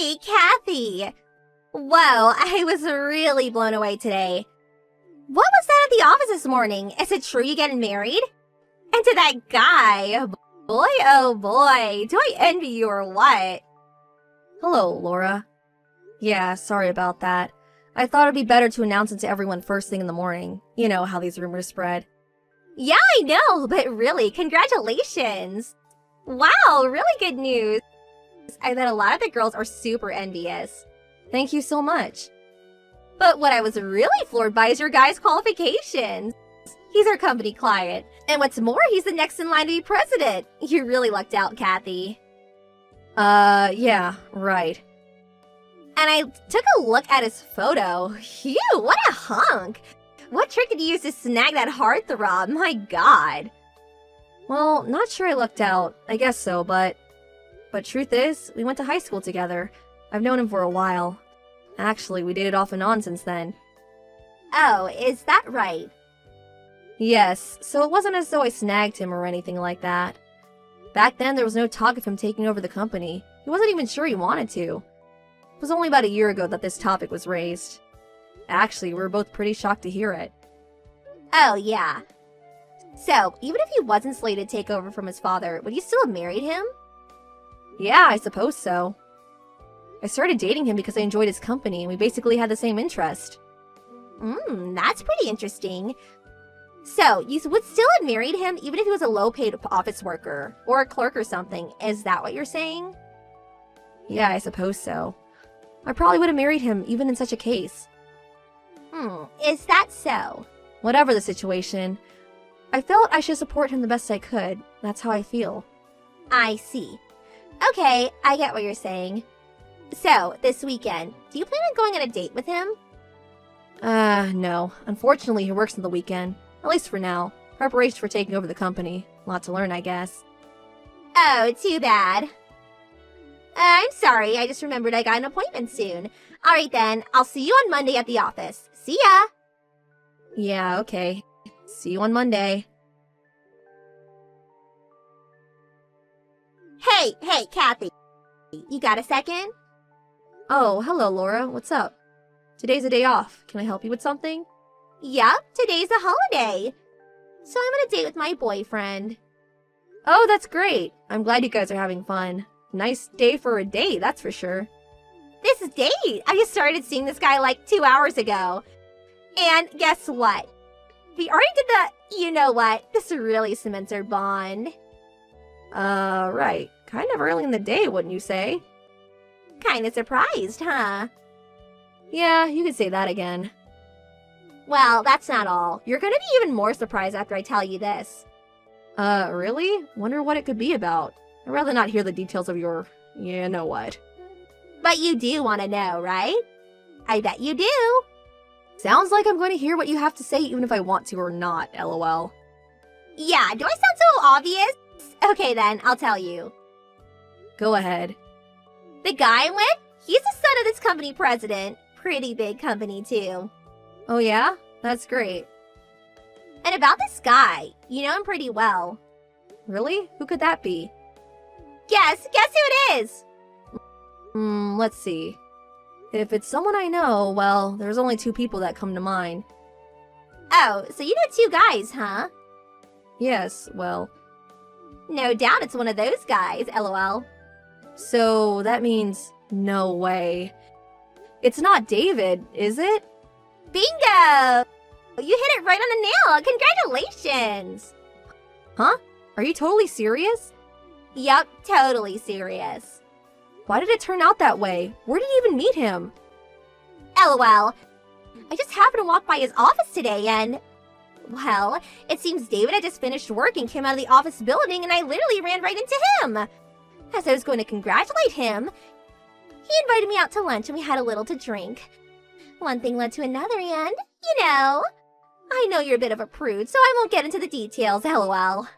Hey, Kathy! Whoa, I was really blown away today. What was that at the office this morning? Is it true you're getting married? And to that guy? Boy, oh boy, do I envy you or what? Hello, Laura. Yeah, sorry about that. I thought it'd be better to announce it to everyone first thing in the morning. You know how these rumors spread. Yeah, I know, but really, congratulations! Wow, really good news. I bet a lot of the girls are super envious. Thank you so much. But what I was really floored by is your guy's qualifications. He's our company client. And what's more, he's the next in line to be president. You really lucked out, Kathy. Yeah, right. And I took a look at his photo. Phew, what a hunk! What trick did you use to snag that heartthrob? My god. Well, not sure I lucked out. I guess so, but truth is, we went to high school together. I've known him for a while. Actually, we dated off and on since then. Oh, is that right? Yes, so it wasn't as though I snagged him or anything like that. Back then, there was no talk of him taking over the company. He wasn't even sure he wanted to. It was only about a year ago that this topic was raised. Actually, we were both pretty shocked to hear it. Oh, yeah. So, even if he wasn't slated to take over from his father, would you still have married him? Yeah, I suppose so. I started dating him because I enjoyed his company, and we basically had the same interest. That's pretty interesting. So, you would still have married him even if he was a low-paid office worker, or a clerk or something. Is that what you're saying? Yeah, I suppose so. I probably would have married him even in such a case. Is that so? Whatever the situation, I felt I should support him the best I could. That's how I feel. I see. Okay, I get what you're saying. So, this weekend, do you plan on going on a date with him? No. Unfortunately, he works on the weekend. At least for now. Preparation for taking over the company. Lot to learn, I guess. Oh, too bad. I'm sorry, I just remembered I got an appointment soon. Alright then, I'll see you on Monday at the office. See ya! Yeah, okay. See you on Monday. Hey, Kathy. You got a second? Oh, hello, Laura. What's up? Today's a day off. Can I help you with something? Yup, today's a holiday. So I'm on a date with my boyfriend. Oh, that's great. I'm glad you guys are having fun. Nice day for a date, that's for sure. This date? I just started seeing this guy like 2 hours ago. And guess what? We already did the, you know what, this really cements our bond. Right. Kind of early in the day, wouldn't you say? Kinda surprised, huh? Yeah, you could say that again. Well, that's not all. You're gonna be even more surprised after I tell you this. Really? Wonder what it could be about. I'd rather not hear the details of your... you know what. But you do want to know, right? I bet you do. Sounds like I'm going to hear what you have to say even if I want to or not, lol. Yeah, do I sound so obvious? Okay then, I'll tell you. Go ahead. The guy I'm with, he's the son of this company president. Pretty big company, too. Oh yeah? That's great. And about this guy, you know him pretty well. Really? Who could that be? Guess who it is? Let's see. If it's someone I know, well, there's only 2 people that come to mind. Oh, so you know 2 guys, huh? Yes, well... No doubt it's one of those guys, lol. So, that means... no way. It's not David, is it? Bingo! You hit it right on the nail! Congratulations! Huh? Are you totally serious? Yup, totally serious. Why did it turn out that way? Where did you even meet him? LOL. I just happened to walk by his office today and... well, it seems David had just finished work and came out of the office building and I literally ran right into him. As I was going to congratulate him, he invited me out to lunch and we had a little to drink. One thing led to another and, you know... I know you're a bit of a prude, so I won't get into the details, lol.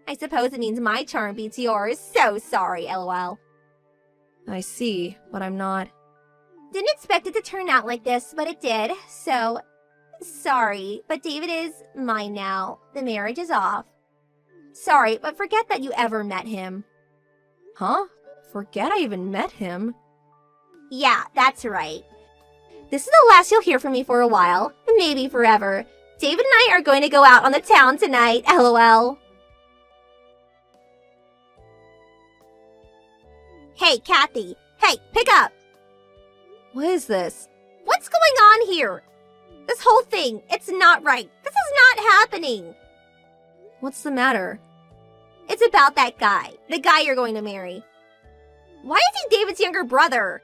I suppose it means my charm beats yours. So sorry, lol. I see, but I'm not... Didn't expect it to turn out like this, but it did, so... sorry, but David is mine now. The marriage is off. Sorry, but forget that you ever met him. Huh? Forget I even met him? Yeah, that's right. This is the last you'll hear from me for a while, maybe forever. David and I are going to go out on the town tonight, LOL. Hey, Kathy. Hey, pick up. What is this? What's going on here? This whole thing, it's not right. This is not happening. What's the matter? It's about that guy, the guy you're going to marry. Why is he David's younger brother?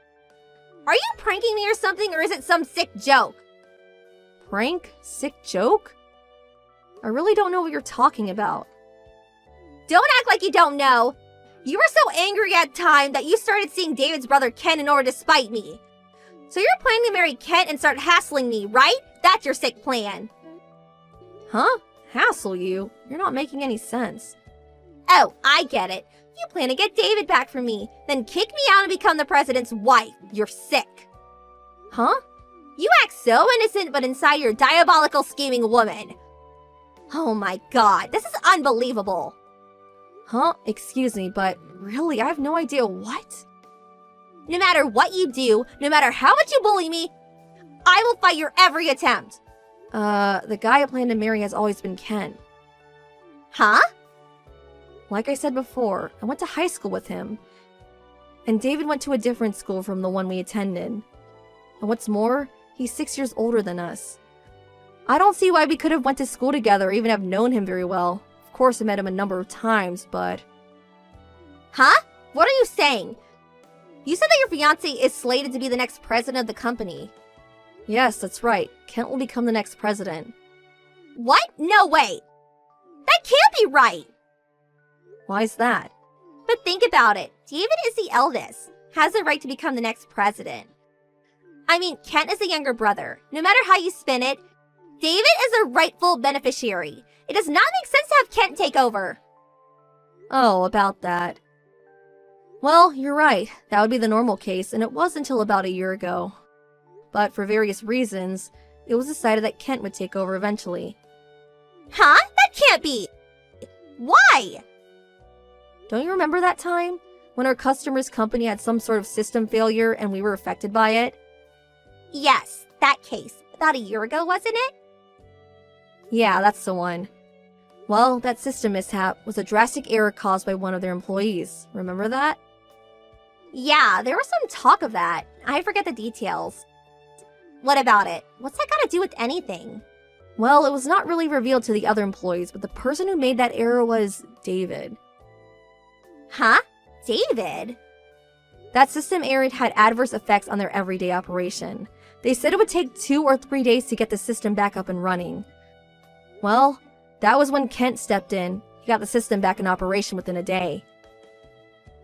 Are you pranking me or something, or is it some sick joke? Prank? Sick joke? I really don't know what you're talking about. Don't act like you don't know. You were so angry at the time that you started seeing David's brother Ken in order to spite me. So you're planning to marry Kent and start hassling me, right? That's your sick plan. Huh? Hassle you? You're not making any sense. Oh, I get it. You plan to get David back from me, then kick me out and become the president's wife. You're sick. Huh? You act so innocent, but inside you're a diabolical scheming woman. Oh my god, this is unbelievable. Huh? Excuse me, but really, I have no idea what? No matter what you do, no matter how much you bully me, I will fight your every attempt. The guy I plan to marry has always been Ken. Huh? Like I said before, I went to high school with him. And David went to a different school from the one we attended. And what's more, he's 6 years older than us. I don't see why we could have went to school together or even have known him very well. Of course, I met him a number of times, but... Huh? What are you saying? You said that your fiancé is slated to be the next president of the company. Yes, that's right. Kent will become the next president. What? No way. That can't be right. Why's that? But think about it. David is the eldest, has the right to become the next president. I mean, Kent is the younger brother. No matter how you spin it, David is the rightful beneficiary. It does not make sense to have Kent take over. Oh, about that. Well, you're right. That would be the normal case, and it was until about a year ago. But for various reasons, it was decided that Kent would take over eventually. Huh? That can't be. Why? Don't you remember that time? When our customer's company had some sort of system failure and we were affected by it? Yes, that case. About a year ago, wasn't it? Yeah, that's the one. Well, that system mishap was a drastic error caused by one of their employees. Remember that? Yeah, there was some talk of that. I forget the details. What about it? What's that got to do with anything? Well, it was not really revealed to the other employees, but the person who made that error was David. Huh? David? That system error had adverse effects on their everyday operation. They said it would take 2 or 3 days to get the system back up and running. Well, that was when Kent stepped in. He got the system back in operation within a day.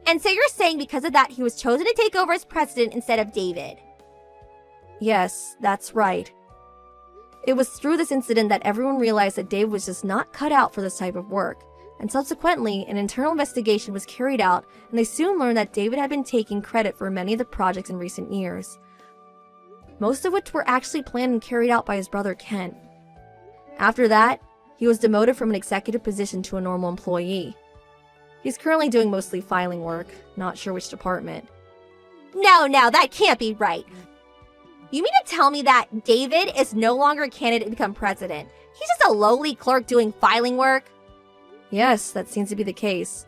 And so you're saying because of that, he was chosen to take over as president instead of David? Yes, that's right. It was through this incident that everyone realized that David was just not cut out for this type of work. And subsequently, an internal investigation was carried out, and they soon learned that David had been taking credit for many of the projects in recent years. Most of which were actually planned and carried out by his brother Kent. After that, he was demoted from an executive position to a normal employee. He's currently doing mostly filing work, not sure which department. No, that can't be right. You mean to tell me that David is no longer a candidate to become president? He's just a lowly clerk doing filing work? Yes, that seems to be the case.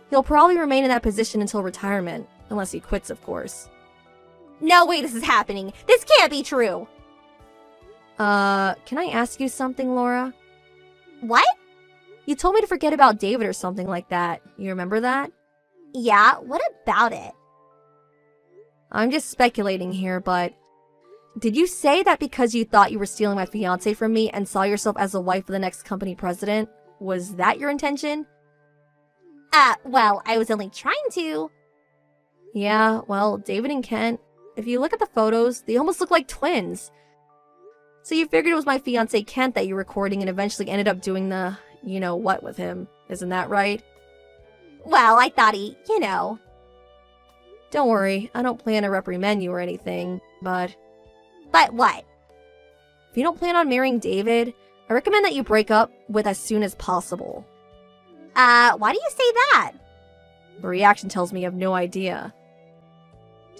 He'll probably remain in that position until retirement, unless he quits, of course. No way this is happening. This can't be true. Can I ask you something, Laura? What? You told me to forget about David or something like that. You remember that? Yeah, what about it? I'm just speculating here, but... Did you say that because you thought you were stealing my fiancé from me and saw yourself as the wife of the next company president? Was that your intention? Well, I was only trying to. Yeah, well, David and Kent, if you look at the photos, they almost look like twins. So you figured it was my fiancé Kent that you were courting and eventually ended up doing the, you know what with him. Isn't that right? Well, I thought he, you know. Don't worry, I don't plan to reprimand you or anything, but... But what? If you don't plan on marrying David, I recommend that you break up with as soon as possible. Why do you say that? The reaction tells me you have no idea.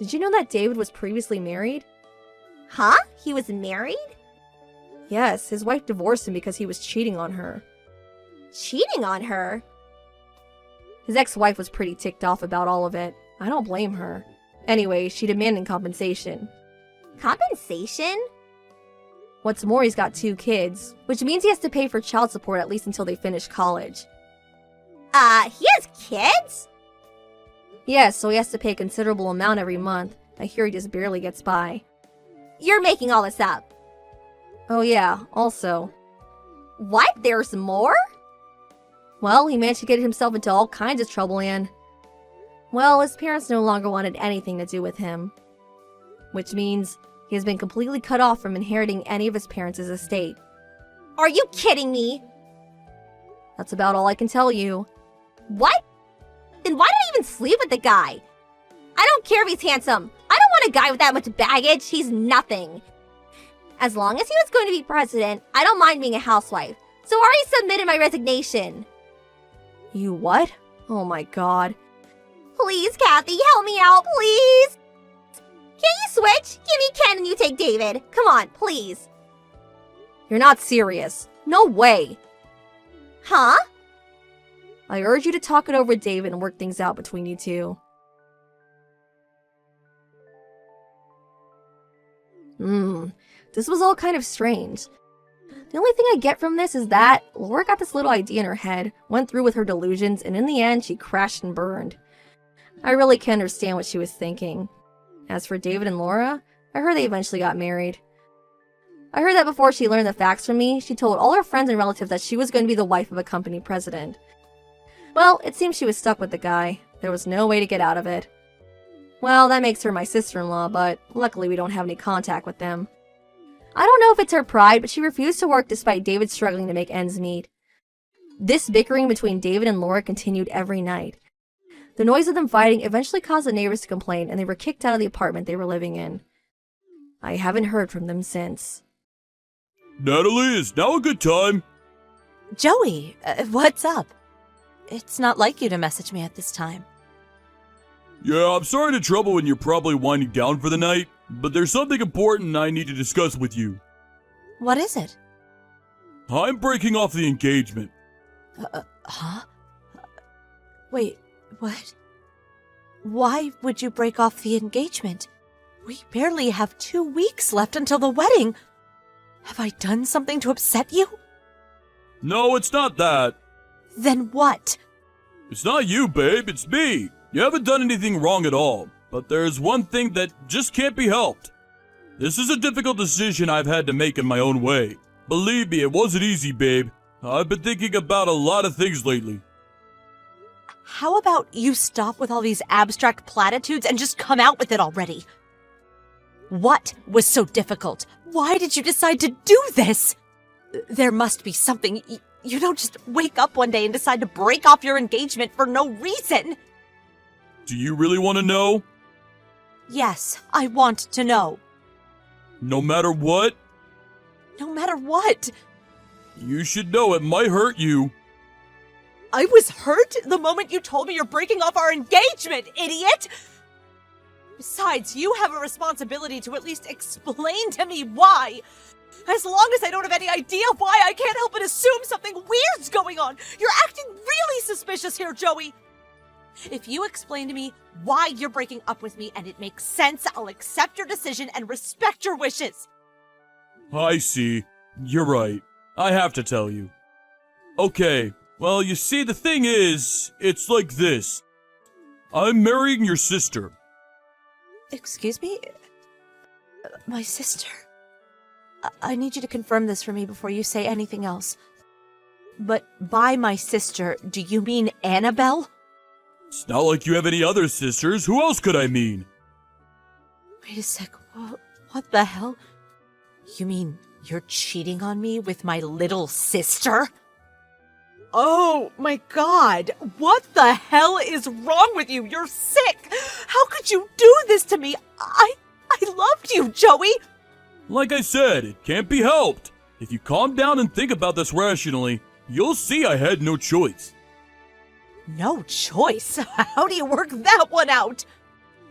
Did you know that David was previously married? Huh? He was married? Yes, his wife divorced him because he was cheating on her. Cheating on her? His ex-wife was pretty ticked off about all of it. I don't blame her. Anyway, she demanded compensation. Compensation? What's more, he's got 2 kids, which means he has to pay for child support at least until they finish college. He has kids? Yes, so he has to pay a considerable amount every month. I hear he just barely gets by. You're making all this up. Oh yeah, also. What? There's more? Well, he managed to get himself into all kinds of trouble and... Well, his parents no longer wanted anything to do with him. Which means he has been completely cut off from inheriting any of his parents' estate. Are you kidding me? That's about all I can tell you. What? Then why did I even sleep with the guy? I don't care if he's handsome. I don't want a guy with that much baggage. He's nothing. As long as he was going to be president, I don't mind being a housewife. So I already submitted my resignation. You what? Oh my god. Please, Kathy, help me out, please. Can you switch? Give me Ken and you take David. Come on, please. You're not serious. No way. Huh? I urge you to talk it over with David and work things out between you two. This was all kind of strange. The only thing I get from this is that Laura got this little idea in her head, went through with her delusions, and in the end, she crashed and burned. I really can't understand what she was thinking. As for David and Laura, I heard they eventually got married. I heard that before she learned the facts from me, she told all her friends and relatives that she was going to be the wife of a company president. Well, it seems she was stuck with the guy. There was no way to get out of it. Well, that makes her my sister-in-law, but luckily we don't have any contact with them. I don't know if it's her pride, but she refused to work despite David struggling to make ends meet. This bickering between David and Laura continued every night. The noise of them fighting eventually caused the neighbors to complain, and they were kicked out of the apartment they were living in. I haven't heard from them since. Natalie, is now a good time? Joey, what's up? It's not like you to message me at this time. Yeah, I'm sorry to trouble when you're probably winding down for the night, but there's something important I need to discuss with you. What is it? I'm breaking off the engagement. Huh? Wait, what? Why would you break off the engagement? We barely have 2 weeks left until the wedding. Have I done something to upset you? No, it's not that. Then what? It's not you, babe, it's me. You haven't done anything wrong at all, but there's one thing that just can't be helped. This is a difficult decision I've had to make in my own way. Believe me, it wasn't easy, babe. I've been thinking about a lot of things lately. How about you stop with all these abstract platitudes and just come out with it already? What was so difficult? Why did you decide to do this? There must be something. You don't just wake up one day and decide to break off your engagement for no reason. Do you really want to know? Yes, I want to know. No matter what? No matter what. You should know it might hurt you. I was hurt the moment you told me you're breaking off our engagement, idiot! Besides, you have a responsibility to at least explain to me why. As long as I don't have any idea why, I can't help but assume something weird's going on. You're acting really suspicious here, Joey. If you explain to me why you're breaking up with me and it makes sense, I'll accept your decision and respect your wishes. I see. You're right. I have to tell you. Okay, well, you see, the thing is, it's like this. I'm marrying your sister. Excuse me? My sister? I need you to confirm this for me before you say anything else. But by my sister, do you mean Annabelle? It's not like you have any other sisters. Who else could I mean? Wait a sec. What the hell? You mean you're cheating on me with my little sister? Oh my god! What the hell is wrong with you? You're sick! How could you do this to me? I loved you, Joey! Like I said, it can't be helped. If you calm down and think about this rationally, you'll see I had no choice. No choice? How do you work that one out?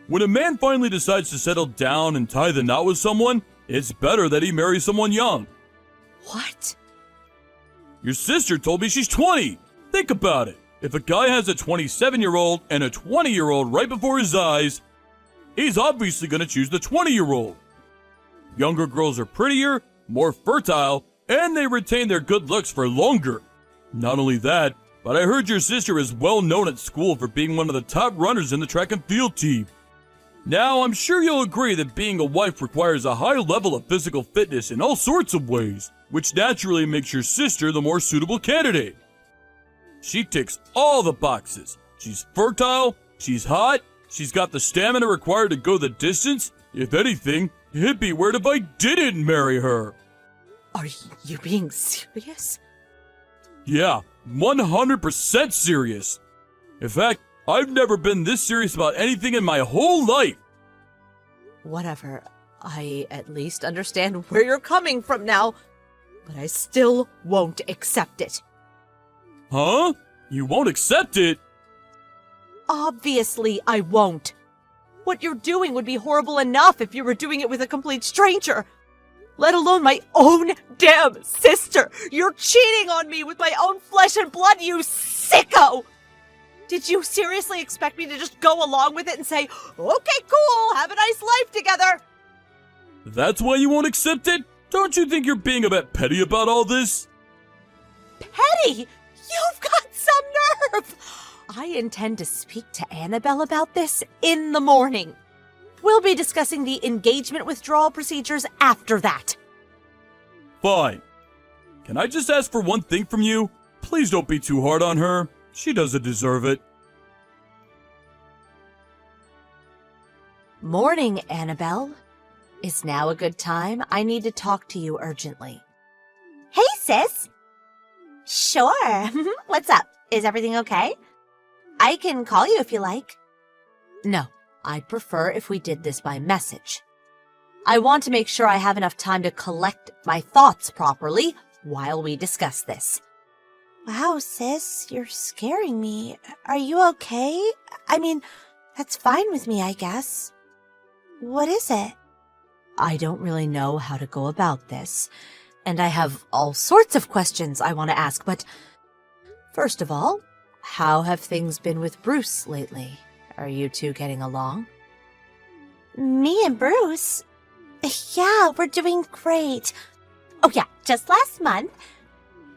When a man finally decides to settle down and tie the knot with someone, it's better that he marry someone young. What? Your sister told me she's 20. Think about it. If a guy has a 27-year-old and a 20-year-old right before his eyes, he's obviously going to choose the 20-year-old. Younger girls are prettier, more fertile, and they retain their good looks for longer. Not only that, but I heard your sister is well known at school for being one of the top runners in the track and field team. Now, I'm sure you'll agree that being a wife requires a high level of physical fitness in all sorts of ways, which naturally makes your sister the more suitable candidate. She ticks all the boxes. She's fertile, she's hot, she's got the stamina required to go the distance. If anything, it'd be weird if I didn't marry her. Are you being serious? Yeah, 100% serious. In fact, I've never been this serious about anything in my whole life. Whatever. I at least understand where you're coming from now, but I still won't accept it. Huh? You won't accept it? Obviously, I won't. What you're doing would be horrible enough if you were doing it with a complete stranger. Let alone my own damn sister. You're cheating on me with my own flesh and blood, you sicko! Did you seriously expect me to just go along with it and say, okay, cool, have a nice life together? That's why you won't accept it? Don't you think you're being a bit petty about all this? Petty? You've got some nerve! I intend to speak to Annabelle about this in the morning. We'll be discussing the engagement withdrawal procedures after that. Fine. Can I just ask for one thing from you? Please don't be too hard on her. She doesn't deserve it. Morning, Annabelle. Is now a good time? I need to talk to you urgently. Hey, sis. Sure. What's up? Is everything okay? I can call you if you like. No, I'd prefer if we did this by message. I want to make sure I have enough time to collect my thoughts properly while we discuss this. Wow, sis, you're scaring me. Are you okay? I mean, that's fine with me, I guess. What is it? I don't really know how to go about this, and I have all sorts of questions I want to ask, but first of all, how have things been with Bruce lately? Are you two getting along? Me and Bruce? Yeah, we're doing great. Oh yeah, just last month,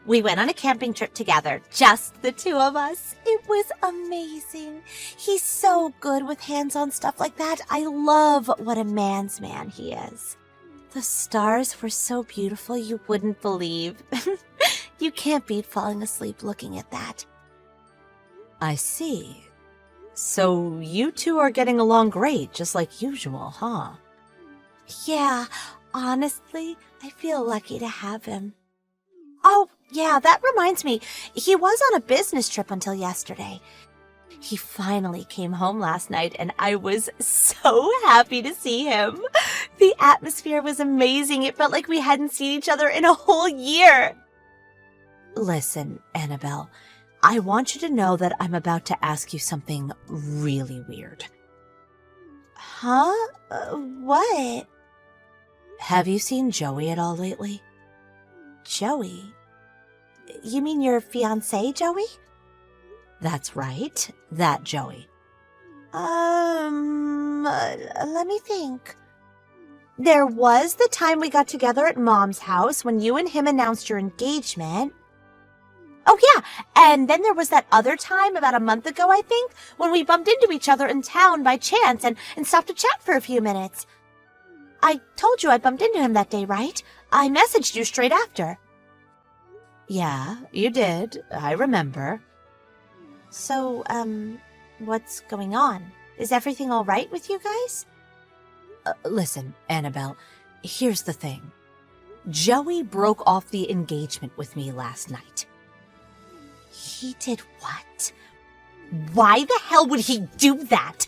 we went on a camping trip together, just the two of us. It was amazing. He's so good with hands-on stuff like that. I love what a man's man he is. The stars were so beautiful you wouldn't believe. You can't beat falling asleep looking at that. I see. So you two are getting along great, just like usual, huh? Yeah, honestly, I feel lucky to have him. Oh, yeah, that reminds me. He was on a business trip until yesterday. He finally came home last night, and I was so happy to see him. The atmosphere was amazing. It felt like we hadn't seen each other in a whole year. Listen, Annabelle, I want you to know that I'm about to ask you something really weird. Huh? What? Have you seen Joey at all lately? Joey? You mean your fiancé, Joey? That's right, that Joey. Let me think. There was the time we got together at Mom's house when you and him announced your engagement. Oh yeah, and then there was that other time about a month ago, I think, when we bumped into each other in town by chance and stopped to chat for a few minutes. I told you I bumped into him that day, right? I messaged you straight after. Yeah, you did. I remember. So, what's going on? Is everything all right with you guys? Listen, Annabelle, here's the thing. Joey broke off the engagement with me last night. He did what? Why the hell would he do that?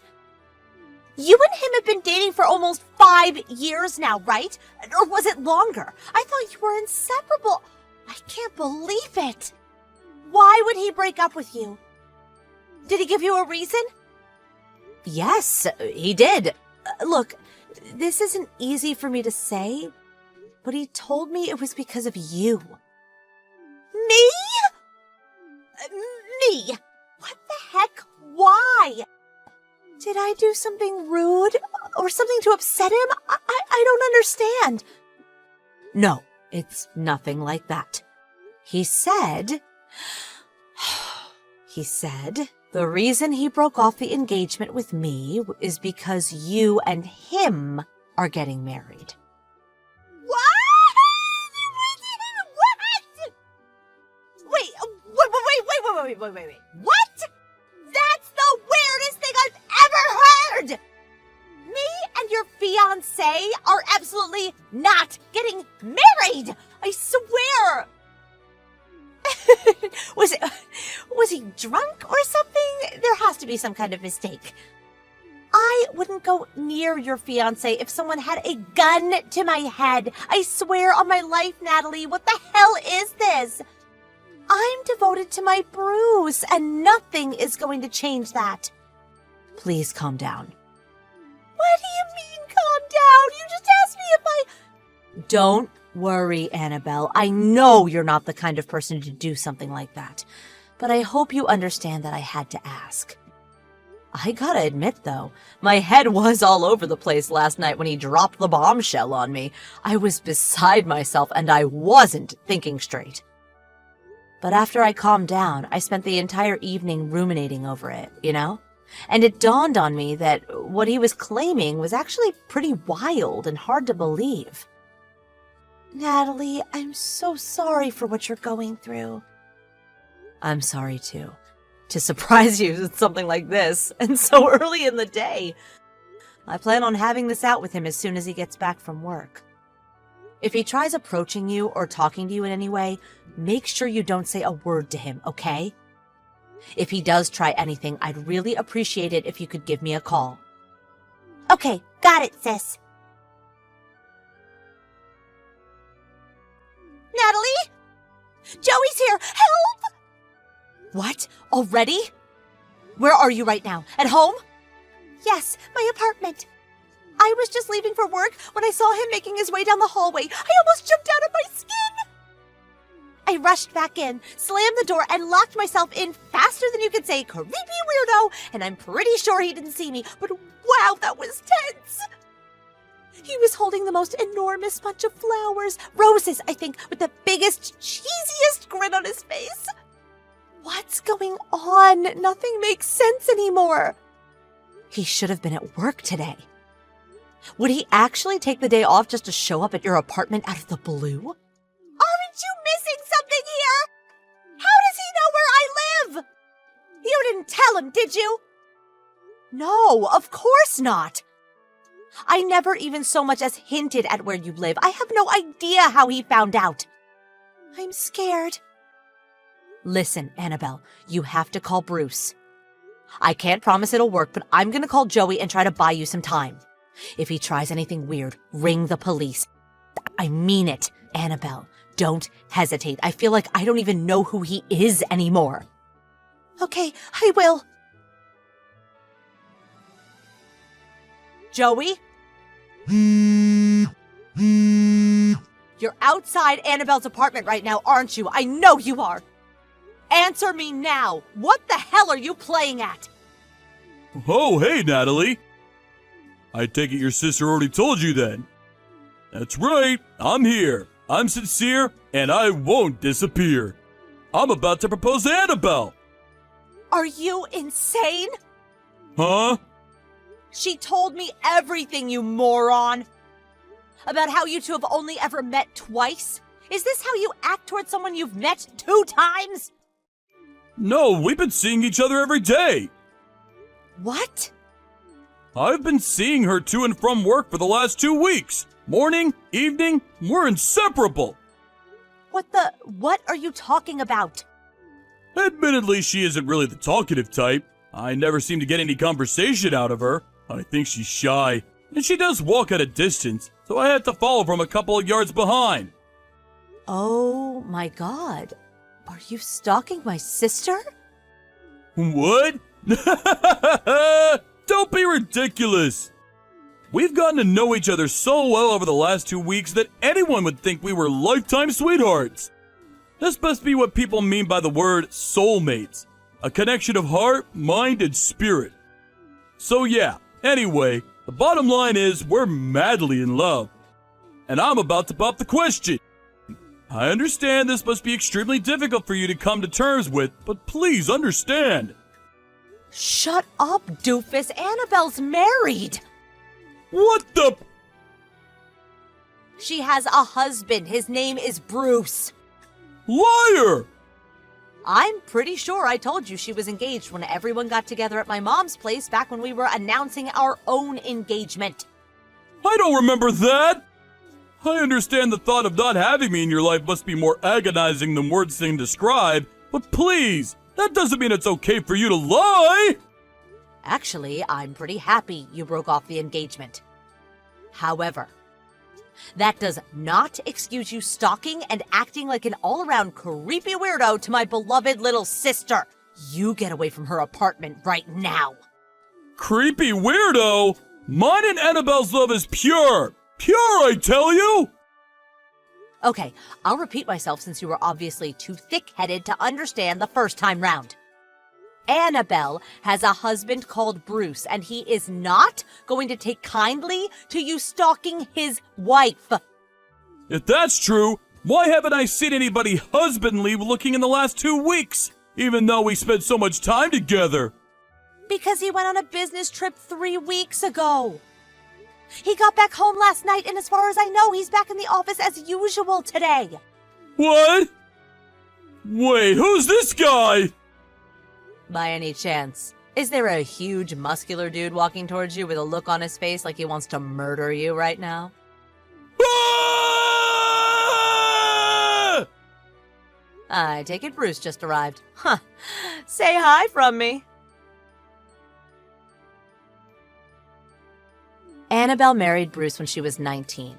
You and him have been dating for almost 5 years now, right? Or was it longer? I thought you were inseparable. I can't believe it. Why would he break up with you? Did he give you a reason? Yes, he did. Look, this isn't easy for me to say, but he told me it was because of you. Me? Me? What the heck? Why? Did I do something rude or something to upset him? I don't understand. No, it's nothing like that. He said the reason he broke off the engagement with me is because you and him are getting married. What? Wait. What? That's the weirdest thing I've ever heard! Me and your fiancé are absolutely not getting married! I swear! Was he drunk or something? There has to be some kind of mistake. I wouldn't go near your fiancé if someone had a gun to my head. I swear on my life, Natalie, what the hell is this? I'm devoted to my Bruce, and nothing is going to change that. Please calm down. What do you mean, calm down? You just asked me if I... Don't worry, Annabelle. I know you're not the kind of person to do something like that, but I hope you understand that I had to ask. I gotta admit, though, my head was all over the place last night when he dropped the bombshell on me. I was beside myself, and I wasn't thinking straight. But after I calmed down, I spent the entire evening ruminating over it, you know? And it dawned on me that what he was claiming was actually pretty wild and hard to believe. Natalie, I'm so sorry for what you're going through. I'm sorry, too. To surprise you with something like this, and so early in the day. I plan on having this out with him as soon as he gets back from work. If he tries approaching you or talking to you in any way, make sure you don't say a word to him, okay? If he does try anything, I'd really appreciate it if you could give me a call. Okay, got it, sis. Natalie? Joey's here! Help! What? Already? Where are you right now? At home? Yes, my apartment. I was just leaving for work when I saw him making his way down the hallway. I almost jumped out of my skin! I rushed back in, slammed the door, and locked myself in faster than you could say, creepy weirdo, and I'm pretty sure he didn't see me, but wow, that was tense! He was holding the most enormous bunch of flowers, roses, I think, with the biggest, cheesiest grin on his face. What's going on? Nothing makes sense anymore. He should have been at work today. Would he actually take the day off just to show up at your apartment out of the blue? Aren't you missing something here? How does he know where I live? You didn't tell him, did you? No, of course not. I never even so much as hinted at where you live. I have no idea how he found out. I'm scared. Listen, Annabelle, you have to call Bruce. I can't promise it'll work, but I'm gonna call Joey and try to buy you some time. If he tries anything weird, ring the police. I mean it, Annabelle. Don't hesitate. I feel like I don't even know who he is anymore. Okay, I will. Joey? You're outside Annabelle's apartment right now, aren't you? I know you are. Answer me now. What the hell are you playing at? Oh, hey, Natalie. I take it your sister already told you then. That's right, I'm here. I'm sincere, and I won't disappear. I'm about to propose to Annabelle. Are you insane? Huh? She told me everything, you moron. About how you two have only ever met twice? Is this how you act towards someone you've met 2 times? No, we've been seeing each other every day. What? I've been seeing her to and from work for the last 2 weeks. Morning, evening, we're inseparable. What are you talking about? Admittedly, she isn't really the talkative type. I never seem to get any conversation out of her. I think she's shy, and she does walk at a distance, so I had to follow from a couple of yards behind. Oh my god. Are you stalking my sister? What? Don't be ridiculous. We've gotten to know each other so well over the last 2 weeks that anyone would think we were lifetime sweethearts. This must be what people mean by the word soulmates. A connection of heart, mind, and spirit. So yeah, anyway, the bottom line is we're madly in love. And I'm about to pop the question. I understand this must be extremely difficult for you to come to terms with, but please understand. Shut up, doofus. Annabelle's married. What the? She has a husband. His name is Bruce. Liar! I'm pretty sure I told you she was engaged when everyone got together at my mom's place back when we were announcing our own engagement. I don't remember that! I understand the thought of not having me in your life must be more agonizing than words can describe, but please, that doesn't mean it's okay for you to lie! Actually, I'm pretty happy you broke off the engagement. However, that does not excuse you stalking and acting like an all-around creepy weirdo to my beloved little sister. You get away from her apartment right now. Creepy weirdo? Mine and Annabelle's love is pure! Pure, I tell you! Okay, I'll repeat myself since you were obviously too thick-headed to understand the first time round. Annabelle has a husband called Bruce, and he is not going to take kindly to you stalking his wife. If that's true, why haven't I seen anybody husbandly looking in the last 2 weeks, even though we spent so much time together? Because he went on a business trip 3 weeks ago. He got back home last night, and as far as I know, he's back in the office as usual today. What? Wait, who's this guy? By any chance, is there a huge muscular dude walking towards you with a look on his face like he wants to murder you right now? Ah! I take it Bruce just arrived. Huh. Say hi from me. Annabelle married Bruce when she was 19.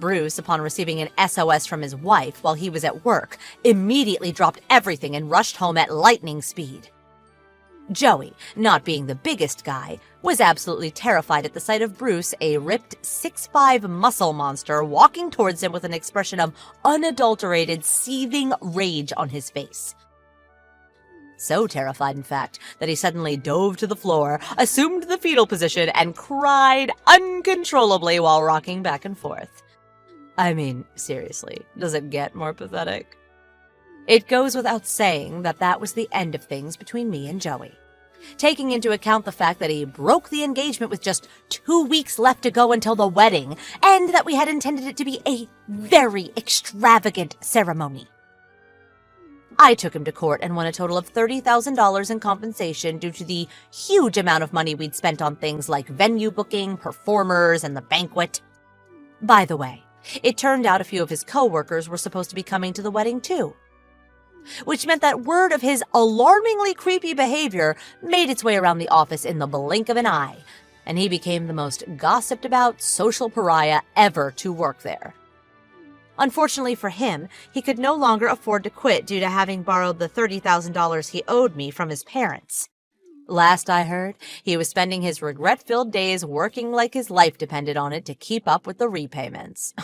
Bruce, upon receiving an SOS from his wife while he was at work, immediately dropped everything and rushed home at lightning speed. Joey, not being the biggest guy, was absolutely terrified at the sight of Bruce, a ripped 6'5" muscle monster, walking towards him with an expression of unadulterated, seething rage on his face. So terrified, in fact, that he suddenly dove to the floor, assumed the fetal position, and cried uncontrollably while rocking back and forth. I mean, seriously, does it get more pathetic? It goes without saying that that was the end of things between me and Joey. Taking into account the fact that he broke the engagement with just 2 weeks left to go until the wedding, and that we had intended it to be a very extravagant ceremony. I took him to court and won a total of $30,000 in compensation due to the huge amount of money we'd spent on things like venue booking, performers, and the banquet. By the way, it turned out a few of his co-workers were supposed to be coming to the wedding too, which meant that word of his alarmingly creepy behavior made its way around the office in the blink of an eye, and he became the most gossiped about social pariah ever to work there. Unfortunately for him, he could no longer afford to quit due to having borrowed the $30,000 he owed me from his parents. Last I heard, he was spending his regret-filled days working like his life depended on it to keep up with the repayments.